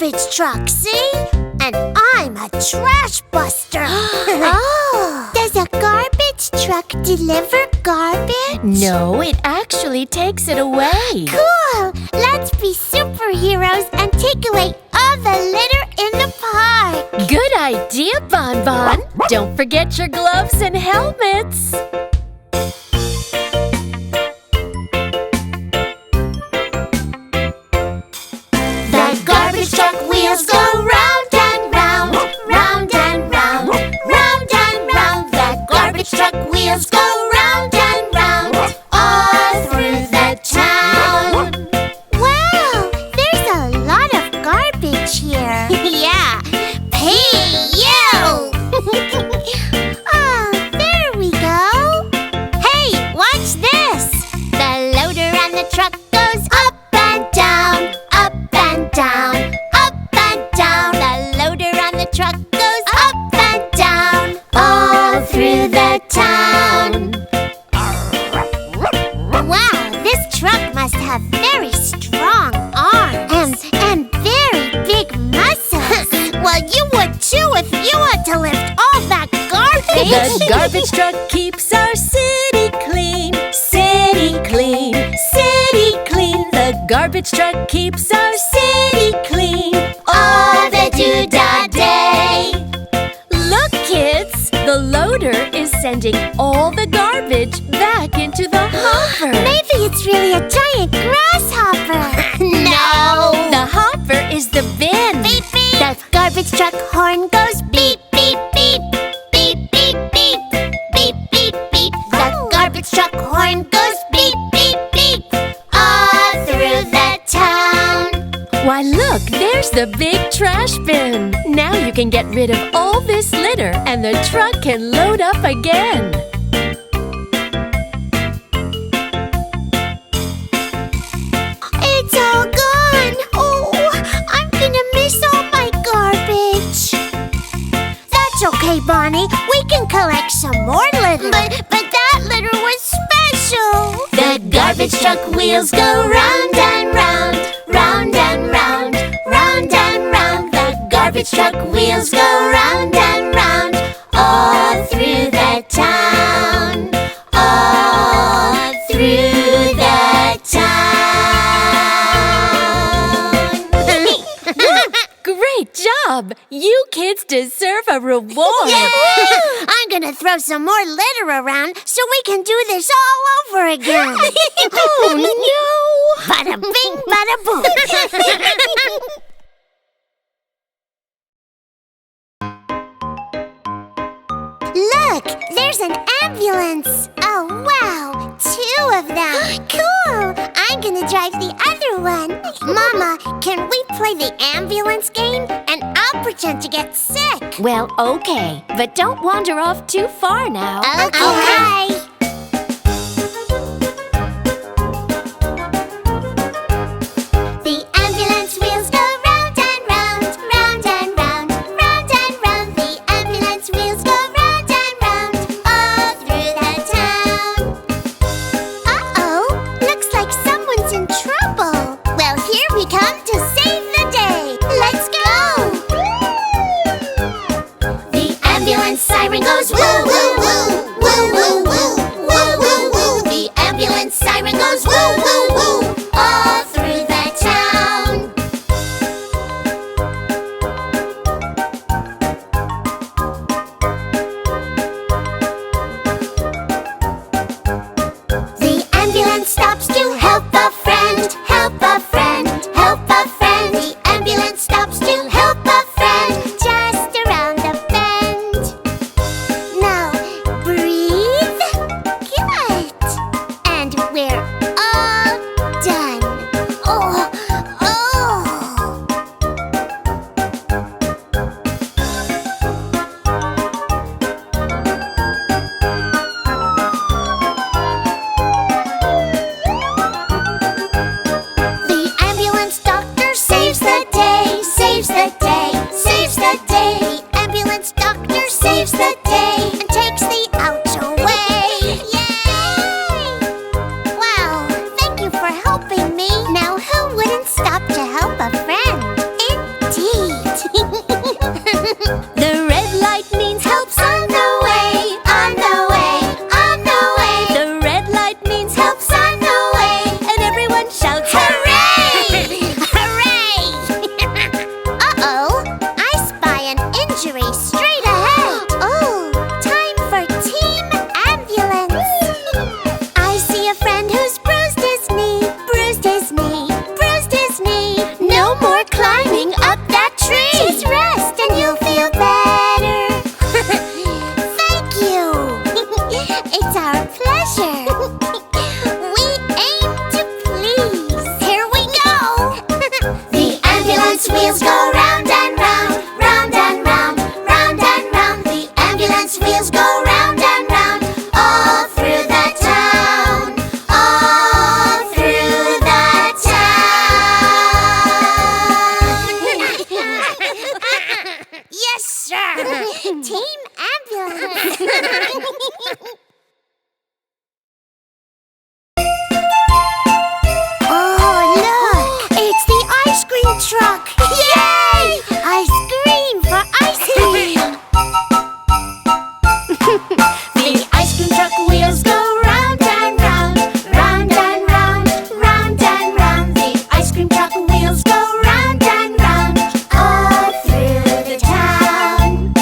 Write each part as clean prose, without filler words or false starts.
garbage truck, see? And I'm a trash buster. Oh! Does a garbage truck deliver garbage? No, it actually takes it away. Cool! Let's be superheroes and take away all the litter in the park. Good idea, Bon Bon. Don't forget your gloves and helmets. The garbage truck wheels go round and round, round and round, round and round. The garbage truck wheels go round and round, all through the town. Wow, there's a lot of garbage here. Yeah, P.U. Oh, there we go. Hey, watch this. The loader and the truck goes up and down, up and down, up and down. The loader and the truck goes up and down, all through the town. Wow, this truck must have very strong arms and very big muscles. Well, you would too if you had to lift all that garbage. The garbage truck keeps our city clean, city clean, city clean. The garbage truck keeps our city clean all the doo-dah day. Look, kids, the loader is sending all the garbage back into the hopper. Maybe it's really a giant grasshopper. No! The hopper is the bin. Beep, beep. The garbage truck horn goes beep, beep, beep. Beep, beep, beep. Beep, beep, beep. The garbage truck horn goes beep, beep, beep. All through the town. Why, look, there's the big trash bin. Now you can get rid of all this litter and the truck can load up again. It's all gone. Oh, I'm gonna miss all my garbage. That's okay, Bonnie. We can collect some more litter. But that litter was special. The garbage truck wheels go round and round, round and round, round and round. The garbage truck wheels go round and round, all through the town, all through the town. Great job! You kids deserve a reward. I'm gonna throw some more litter around so we can do this all over again. Oh, no! Bada bing, bada boom. Look, there's an ambulance. Oh, wow, 2 of them. Cool. I'm gonna drive the other one. Mama, can we play the ambulance game? And I'll pretend to get sick. Well, okay, but don't wander off too far now. Okay. The ambulance wheels go round and round, round and round, round and round. The ambulance wheels go round and round, all through the town. Uh-oh, looks like someone's in trouble. Well, here we come to save the day. Let's go! The ambulance siren goes woo, woo, woo, woo, woo, woo. Oh, look! It's the ice cream truck! Yay! Ice cream for ice cream! The ice cream truck wheels go round and round, round and round, round and round. The ice cream truck wheels go round and round, all through the town.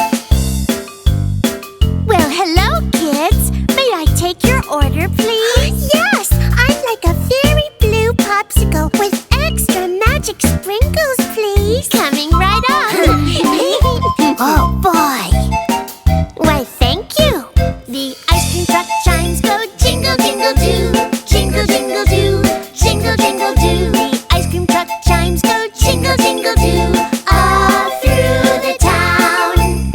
Well, hello, kids. May I take your order, please? Yes! I'd like a very blue popsicle with extra magic sprinkles, please. Coming right up. Oh, boy. Why, thank you. The ice cream truck chimes go jingle, jingle, do, jingle, jingle, do, jingle, jingle, do. The ice cream truck chimes go jingle, jingle, do, all through the town.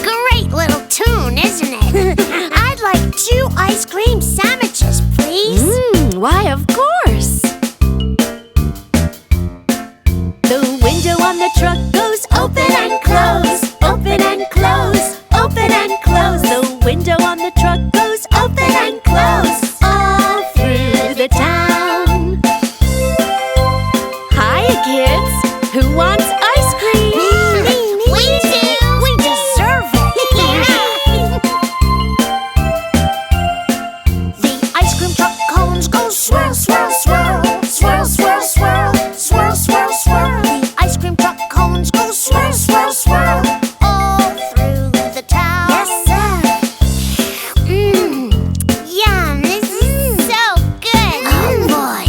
Great little tune, isn't it? I'd like 2 ice cream sandwiches, please. Why, of course. The window on the truck goes open and close, open and close, open and close. The window on the truck goes open and close, all through the town. Hiya, kids. Who wants ice cream? Me. We do. We deserve it. The ice cream truck cones go swirl, swirl, swirl, swirl, swirl, swirl, swirl, swirl, swirl. The ice cream truck cones go swirl, swirl, swirl, all through the town. Yes, sir. Yum, this is so good. Oh, boy.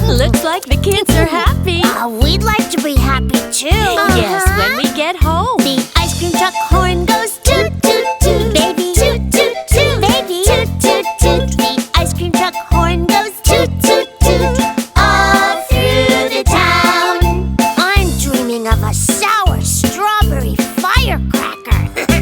Looks like the kids are happy. We'd like to be happy, too. Yes, when we get home. The ice cream truck horn goes toot, toot, toot, Baby. toot, toot, toot, Baby. toot, toot, toot. The ice cream truck horn goes toot, toot, toot, all through the town. I'm dreaming of a sour strawberry firecracker.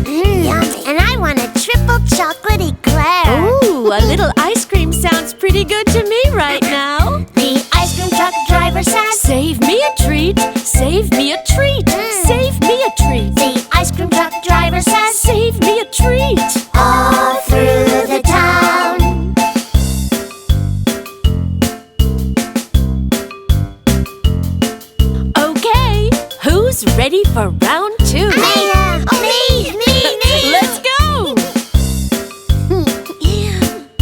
Yummy. And I want a triple chocolate eclair. Ooh, a little ice cream sounds pretty good to me right now. The ice cream truck driver says, "Save me a treat, save me a treat, save me a treat." The ice cream truck driver says, "Save me a treat," all through the town. Okay, who's ready for round 2? Me. Let's go!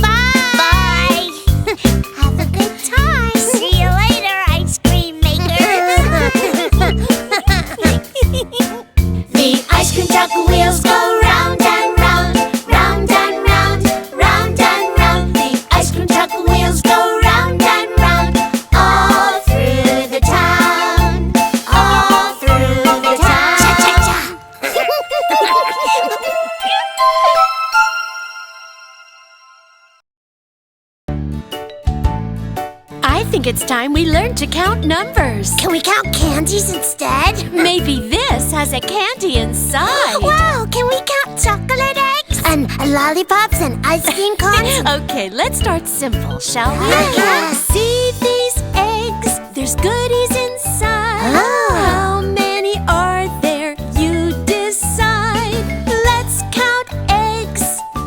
Bye. Have a good time. See you later, ice cream maker. The ice cream truck wheels go round and round, round and round, round and round. The ice cream truck wheels go round and round, all through the town, all through the town. Cha-cha-cha. I think it's time we learn to count numbers. Can we count candies instead? Maybe this has a candy inside. Wow, can we count chocolate eggs? And lollipops and ice cream cones? Okay, let's start simple, shall we? Okay. See these eggs? There's goodies inside. Oh. How many are there? You decide. Let's count eggs.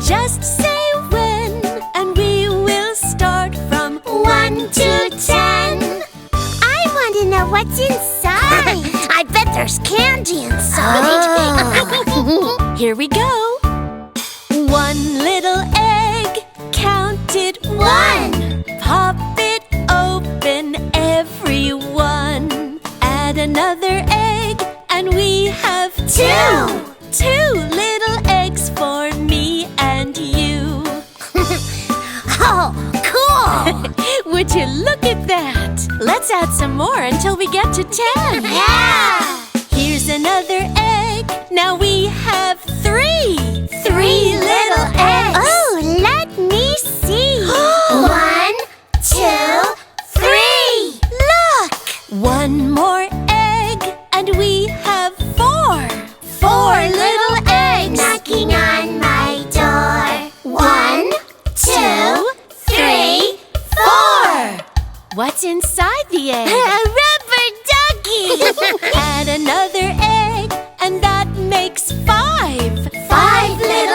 Just say when, and we will start from 1 to 10. I want to know what's inside. I bet there's candy inside. Here we go. 1 little egg, count it 1. Pop it open, everyone. Add another egg, and we have 2. 2 little eggs for me and you. Oh, cool. Would you look at that? Let's add some more until we get to 10. Yeah. Here's another egg. Now we have 3. 3 little eggs. Oh, let me see. 1, 2, 3. Look. 1 more egg, and we have 4. 4 little eggs. Knocking on my door. 1, 2, 3, 4. What's inside the egg? A rubber ducky. Add another egg, and that makes 5. 5 little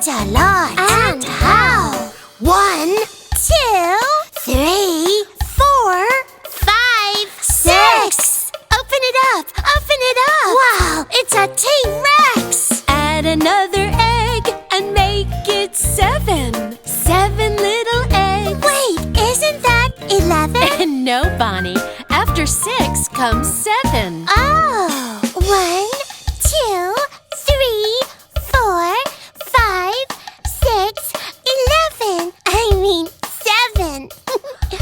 That's a lot. And how? 1, 2, 3, 4, 5, 6. Open it up. Open it up. Wow, it's a T-Rex. Add another egg and make it 7. 7 little eggs. Wait, isn't that 11? No, Bonnie. After 6 comes 7. Oh, 1, 2, 3, 4, 5, 6, 11. I mean 7.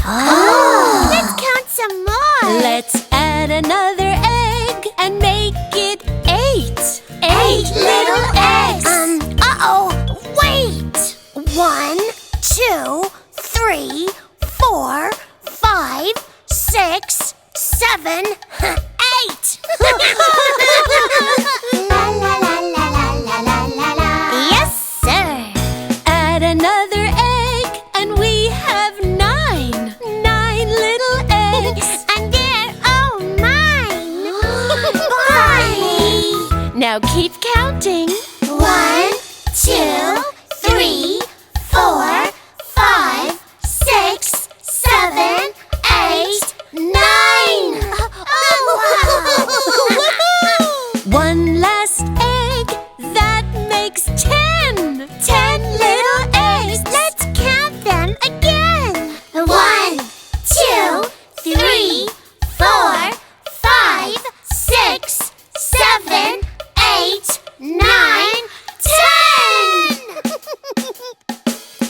Oh. Let's count some more. Let's add another egg and make it 8. 8 little eggs. Wait. 1, 2, 3, 4, 5, 6, 7, 8. La la la la la la la la la. Yes, sir. Add another egg and we have 9. 9 little eggs. And they're all mine. Bonnie. Now keep counting. 1, 2, 3, 4, 5, 6, 7, 8, 9. One last egg, that makes 10. 10 little eggs. Let's count them again. 1, 2, 3, 4, 5, 6, 7, 8, 9, 10.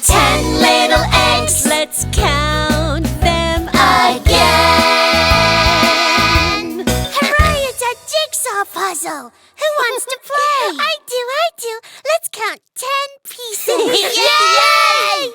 10 little eggs. Let's count them again. Hooray, it's a jigsaw puzzle. Who wants to play? I do. Let's count 10 pieces. Yay!